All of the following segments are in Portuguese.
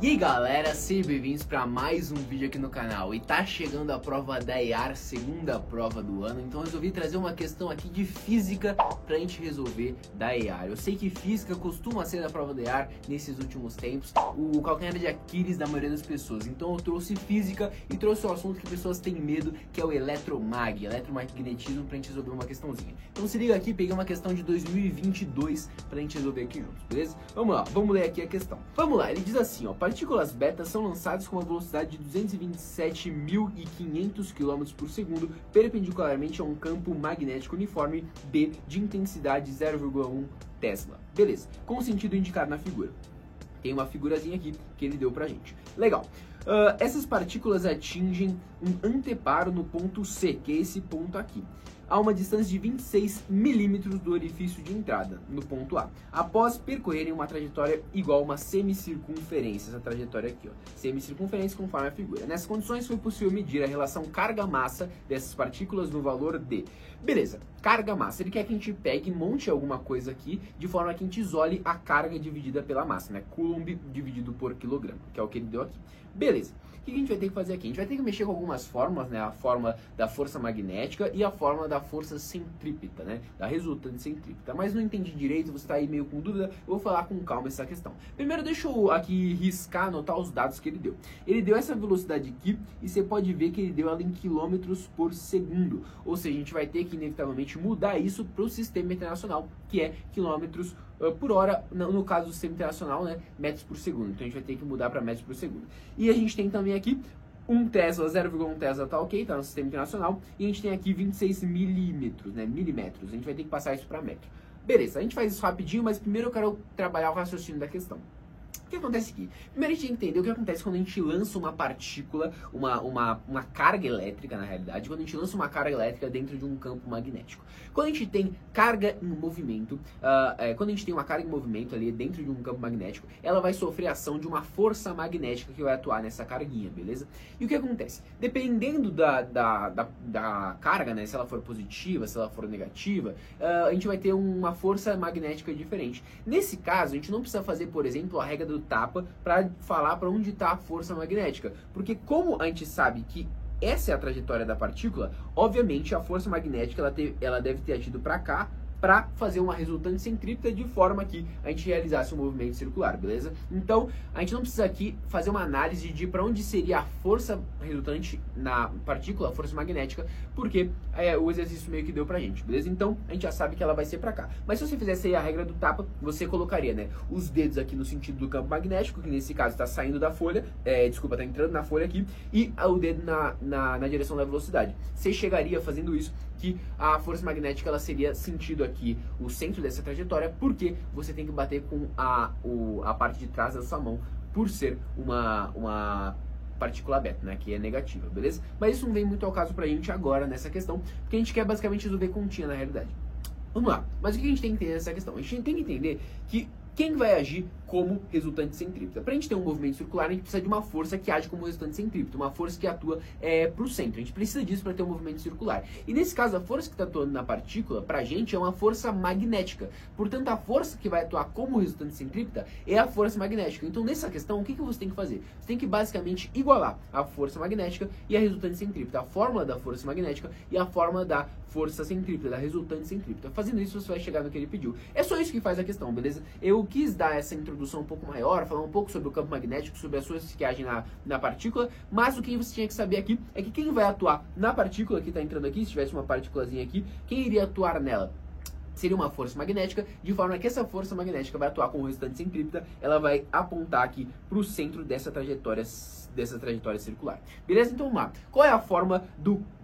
E aí galera, sejam bem-vindos para mais um vídeo aqui no canal. E tá chegando a prova da EAR, segunda prova do ano. Então resolvi trazer uma questão aqui de física pra gente resolver da EAR. Eu sei que física costuma ser da prova da EAR nesses últimos tempos o calcanhar de Aquiles da maioria das pessoas. Então eu trouxe física e trouxe o assunto que pessoas têm medo, que é o eletromagnetismo, pra gente resolver uma questãozinha. Então se liga aqui, peguei uma questão de 2022 pra gente resolver aqui juntos, beleza? Vamos lá, vamos ler aqui a questão. Vamos lá, ele diz assim, ó: partículas beta são lançadas com uma velocidade de 227.500 km por segundo, perpendicularmente a um campo magnético uniforme B de intensidade 0,1 Tesla. Beleza, com o sentido indicado na figura. Tem uma figurazinha aqui que ele deu pra gente. Legal. Essas partículas atingem um anteparo no ponto C, que é esse ponto aqui, a uma distância de 26 milímetros do orifício de entrada, no ponto A, após percorrerem uma trajetória igual a uma semicircunferência, essa trajetória aqui, ó, semicircunferência conforme a figura. Nessas condições foi possível medir a relação carga-massa dessas partículas no valor D. Beleza, carga-massa, ele quer que a gente pegue e monte alguma coisa aqui, de forma que a gente isole a carga dividida pela massa, né, Coulomb dividido por quilograma, que é o que ele deu aqui. Beleza. O que a gente vai ter que fazer aqui? A gente vai ter que mexer com algumas fórmulas, né? A fórmula da força magnética e a fórmula da força centrípeta, né? Da resultante centrípeta. Mas não entendi direito, você está aí meio com dúvida, eu vou falar com calma essa questão. Primeiro deixa eu aqui riscar, anotar os dados que ele deu. Ele deu essa velocidade aqui e você pode ver que ele deu ela em quilômetros por segundo. Ou seja, a gente vai ter que inevitavelmente mudar isso para o sistema internacional, que é quilômetros por hora, no caso do sistema internacional, né, metros por segundo. Então a gente vai ter que mudar para metros por segundo. E a gente tem também aqui 1 Tesla, 0,1 Tesla tá ok, tá no sistema internacional. E a gente tem aqui 26 milímetros, né, milimetros. A gente vai ter que passar isso para metro. Beleza, a gente faz isso rapidinho, mas primeiro eu quero trabalhar o raciocínio da questão. O que acontece aqui? Primeiro a gente tem que entender o que acontece quando a gente lança uma partícula, uma carga elétrica, na realidade, quando a gente lança uma carga elétrica dentro de um campo magnético. Quando a gente tem carga em movimento, quando a gente tem uma carga em movimento ali dentro de um campo magnético, ela vai sofrer a ação de uma força magnética que vai atuar nessa carguinha, beleza? E o que acontece? Dependendo da carga, né, se ela for positiva, se ela for negativa, a gente vai ter uma força magnética diferente. Nesse caso, a gente não precisa fazer, por exemplo, a regra do tapa para falar para onde está a força magnética, porque como a gente sabe que essa é a trajetória da partícula, obviamente a força magnética ela deve ter agido para cá para fazer uma resultante centrípeta de forma que a gente realizasse um movimento circular, beleza? Então, a gente não precisa aqui fazer uma análise de para onde seria a força resultante na partícula, a força magnética, porque o exercício meio que deu pra gente, beleza? Então, a gente já sabe que ela vai ser para cá. Mas se você fizesse aí a regra do tapa, você colocaria, né, os dedos aqui no sentido do campo magnético, que nesse caso está saindo da folha, tá entrando na folha aqui, e o dedo na direção da velocidade. Você chegaria fazendo isso que a força magnética ela seria sentido aqui o centro dessa trajetória, porque você tem que bater com a parte de trás da sua mão, por ser uma partícula beta, né, que é negativa, beleza? Mas isso não vem muito ao caso pra gente agora nessa questão, porque a gente quer basicamente resolver continha na realidade. Vamos lá, mas o que a gente tem que entender nessa questão? A gente tem que entender que quem vai agir como resultante centrípeta? Para a gente ter um movimento circular, a gente precisa de uma força que age como resultante centrípeta, uma força que atua para o centro. A gente precisa disso para ter um movimento circular. E nesse caso, a força que está atuando na partícula, para a gente, é uma força magnética. Portanto, a força que vai atuar como resultante centrípeta é a força magnética. Então, nessa questão, o que você tem que fazer? Você tem que basicamente igualar a força magnética e a resultante centrípeta. A fórmula da força magnética e a fórmula da força centrípeta, da resultante centrípeta. Fazendo isso, você vai chegar no que ele pediu. É só isso que faz a questão, beleza? Eu quis dar essa introdução um pouco maior, falar um pouco sobre o campo magnético, sobre as forças que agem na partícula, mas o que você tinha que saber aqui é que quem vai atuar na partícula que está entrando aqui, se tivesse uma partículazinha aqui, quem iria atuar nela? Seria uma força magnética, de forma que essa força magnética vai atuar como resultante centrípeta, ela vai apontar aqui para o centro dessa trajetória circular. Beleza? Então vamos lá. Qual é a forma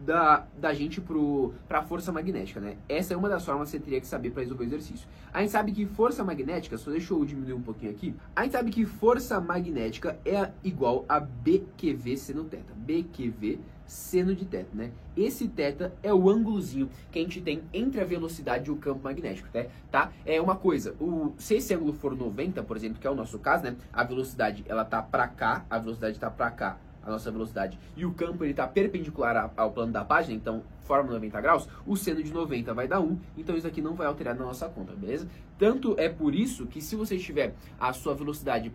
da gente para a força magnética, né? Essa é uma das formas que você teria que saber para resolver o exercício. A gente sabe que força magnética, só deixa eu diminuir um pouquinho aqui, a gente sabe que força magnética é igual a BQV seno θ. BQV seno de θ, né? Esse θ é o ângulozinho que a gente tem entre a velocidade e o campo magnético, tá? É uma coisa, se esse ângulo for 90, por exemplo, que é o nosso caso, né? A velocidade, ela tá pra cá, a velocidade tá pra cá, a nossa velocidade, e o campo ele está perpendicular ao plano da página, então forma 90 graus, o seno de 90 vai dar 1, então isso aqui não vai alterar na nossa conta, beleza? Tanto é por isso que se você tiver a sua velocidade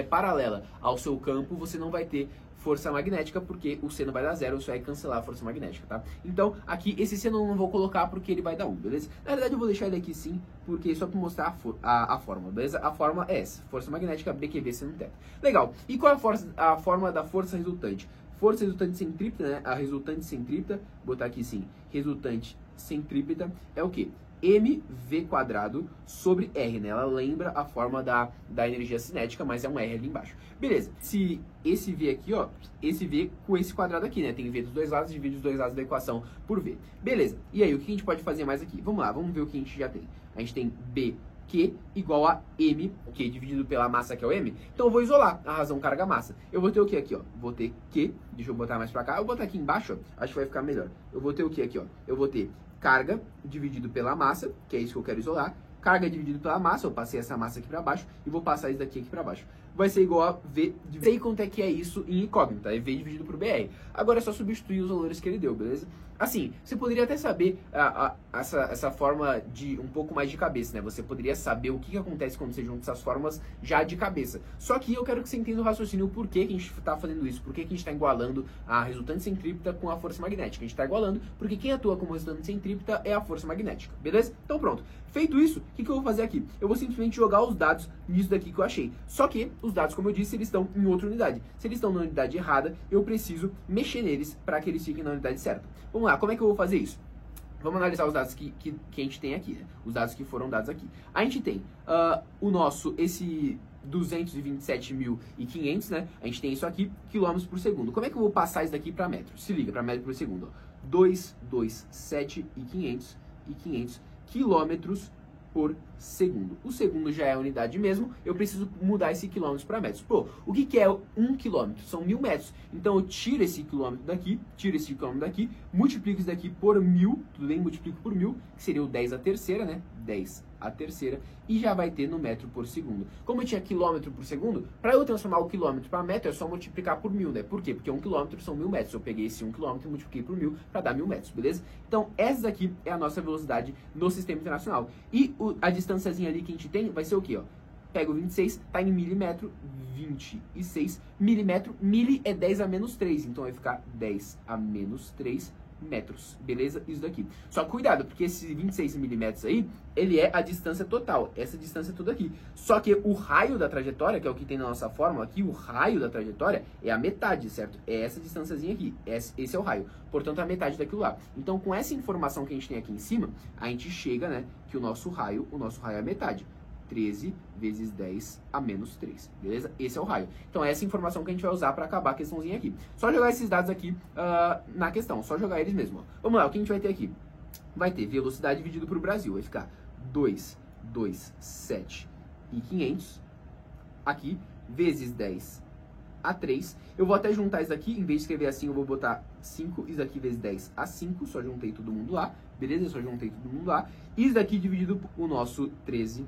paralela ao seu campo, você não vai ter força magnética, porque o seno vai dar 0, você vai cancelar a força magnética, tá? Então, aqui, esse seno eu não vou colocar porque ele vai dar 1, beleza? Na verdade, eu vou deixar ele aqui sim, porque só para mostrar a fórmula, beleza? A fórmula é essa, força magnética, BQV seno θ. Legal, e qual é a fórmula da força resultante? Força resultante centrípeta, né? A resultante centrípeta, vou botar aqui sim, resultante centrípeta é o quê? mv² sobre R, né? Ela lembra a forma da energia cinética, mas é um R ali embaixo. Beleza, se esse V aqui, ó, esse V com esse quadrado aqui, né? Tem V dos dois lados, divide os dois lados da equação por V. Beleza, e aí o que a gente pode fazer mais aqui? Vamos lá, vamos ver o que a gente já tem. A gente tem BQ igual a M, Q dividido pela massa que é o M. Então eu vou isolar a razão carga-massa. Eu vou ter o que aqui, ó? Vou ter Q, deixa eu botar mais pra cá. Eu vou botar aqui embaixo, ó, acho que vai ficar melhor. Eu vou ter o que aqui, ó? Eu vou ter carga dividido pela massa, que é isso que eu quero isolar. Carga dividido pela massa, eu passei essa massa aqui para baixo e vou passar isso daqui para baixo. Vai ser igual a V, sei quanto é que é isso em incógnita, é V dividido por BR. Agora é só substituir os valores que ele deu, beleza? Assim, você poderia até saber essa forma de um pouco mais de cabeça, né? Você poderia saber o que acontece quando você junta essas formas já de cabeça. Só que eu quero que você entenda o raciocínio, o porquê que a gente está fazendo isso, por que a gente está igualando a resultante centrípeta com a força magnética. A gente está igualando porque quem atua como resultante centrípeta é a força magnética, beleza? Então pronto. Feito isso, o que eu vou fazer aqui? Eu vou simplesmente jogar os dados nisso daqui que eu achei. Só que os dados, como eu disse, eles estão em outra unidade. Se eles estão na unidade errada, eu preciso mexer neles para que eles fiquem na unidade certa. Vamos lá, como é que eu vou fazer isso? Vamos analisar os dados que a gente tem aqui, né? Os dados que foram dados aqui. A gente tem esse 227.500, né? A gente tem isso aqui, quilômetros por segundo. Como é que eu vou passar isso daqui para metros? Se liga, para metro por segundo. 227.500 quilômetros por segundo. O segundo já é a unidade mesmo, eu preciso mudar esse quilômetros para metros. Pô, o que é 1 quilômetro? São 1000 metros. Então eu tiro esse quilômetro daqui, multiplico isso daqui por 1000, tudo bem? Multiplico por 1000, que seria o 10 à terceira, né? 10 à terceira, e já vai ter no metro por segundo. Como eu tinha quilômetro por segundo, para eu transformar o quilômetro para metro é só multiplicar por 1000, né? Por quê? Porque 1 quilômetro são 1000 metros. Eu peguei esse 1 quilômetro e multipliquei por 1000 para dar 1000 metros, beleza? Então essa daqui é a nossa velocidade no sistema internacional. E a distânciazinha ali que a gente tem vai ser o quê, ó? Pego 26, tá em milímetro, 26 milímetro, mili é 10 a menos 3, então vai ficar 10 a menos 3 metros, beleza? Isso daqui. Só cuidado, porque esse 26 milímetros aí, ele é a distância total, essa distância toda aqui. Só que o raio da trajetória, que é o que tem na nossa fórmula aqui, o raio da trajetória é a metade, certo? É essa distânciazinha aqui, esse é o raio. Portanto, a metade daquilo lá. Então, com essa informação que a gente tem aqui em cima, a gente chega, né, que o nosso raio é a metade. 13 vezes 10 a menos 3, beleza? Esse é o raio. Então, essa informação que a gente vai usar para acabar a questãozinha aqui. Só jogar esses dados aqui na questão, só jogar eles mesmo. Ó. Vamos lá, o que a gente vai ter aqui? Vai ter velocidade dividido por Brasil, vai ficar 227.500 aqui, vezes 10 a 3. Eu vou até juntar isso daqui, em vez de escrever assim, eu vou botar 5, isso daqui vezes 10 a 5, só juntei todo mundo lá, beleza? Só juntei todo mundo lá. Isso daqui dividido por o nosso 13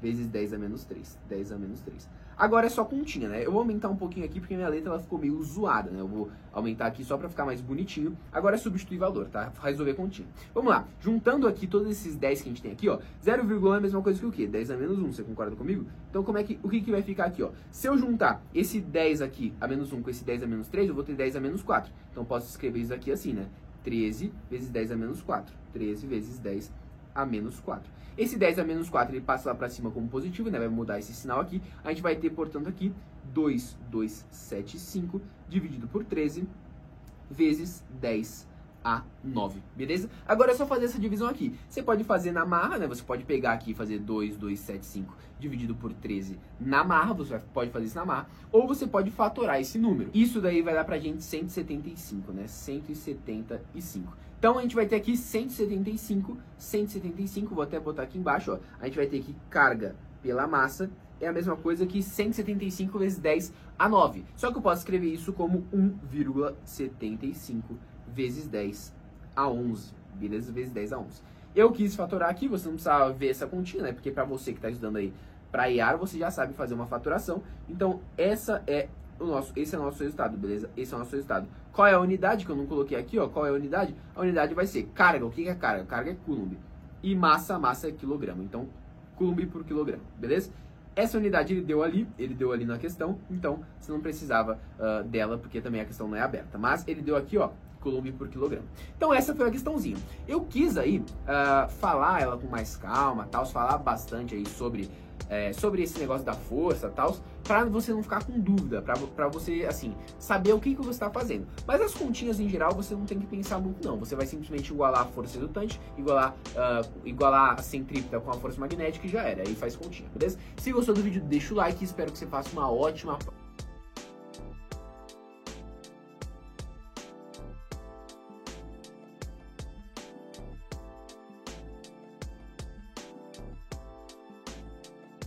vezes 10 a menos 3. 10 a menos 3. Agora é só continha, né? Eu vou aumentar um pouquinho aqui porque minha letra ela ficou meio zoada, né? Eu vou aumentar aqui só pra ficar mais bonitinho. Agora é substituir valor, tá? Resolver continha. Vamos lá. Juntando aqui todos esses 10 que a gente tem aqui, ó. 0,1 é a mesma coisa que o quê? 10 a menos 1. Você concorda comigo? Então o que vai ficar aqui, ó? Se eu juntar esse 10 aqui a menos 1 com esse 10 a menos 3, eu vou ter 10 a menos 4. Então eu posso escrever isso aqui assim, né? 13 vezes 10 a menos 4. 13 vezes 10 a menos 4. Esse 10 a menos 4, ele passa lá para cima como positivo, né? Vai mudar esse sinal aqui. A gente vai ter, portanto, aqui 2,275 dividido por 13 vezes 10 a 9, beleza? Agora é só fazer essa divisão aqui. Você pode fazer na marra, né? Você pode pegar aqui e fazer 2,275 dividido por 13 na marra. Você pode fazer isso na marra. Ou você pode fatorar esse número. Isso daí vai dar pra gente 175, né? 175. Então, a gente vai ter aqui 175, vou até botar aqui embaixo, ó. A gente vai ter aqui carga pela massa, é a mesma coisa que 175 vezes 10 a 9. Só que eu posso escrever isso como 1,75 vezes 10 a 11, beleza? Vezes 10 a 11. Eu quis fatorar aqui, você não precisa ver essa continha, né? Porque para você que está estudando aí para IAR, você já sabe fazer uma fatoração. Então, essa é esse é o nosso resultado, beleza? Esse é o nosso resultado. Qual é a unidade que eu não coloquei aqui, ó? Qual é a unidade? A unidade vai ser carga. O que é carga? Carga é coulomb. E massa é quilograma. Então, coulomb por quilograma, beleza? Essa unidade ele deu ali na questão, então você não precisava dela, porque também a questão não é aberta. Mas ele deu aqui, ó, coulomb por quilograma. Então essa foi a questãozinha. Eu quis aí falar ela com mais calma, tal, falar bastante aí sobre esse negócio da força, tal, para você não ficar com dúvida, para você, assim, saber o que você está fazendo. Mas as continhas em geral você não tem que pensar muito não, você vai simplesmente igualar a força resultante, igualar a centrípeta com a força magnética e já era, aí faz continha, beleza? Se gostou do vídeo, deixa o like e espero que você faça uma ótima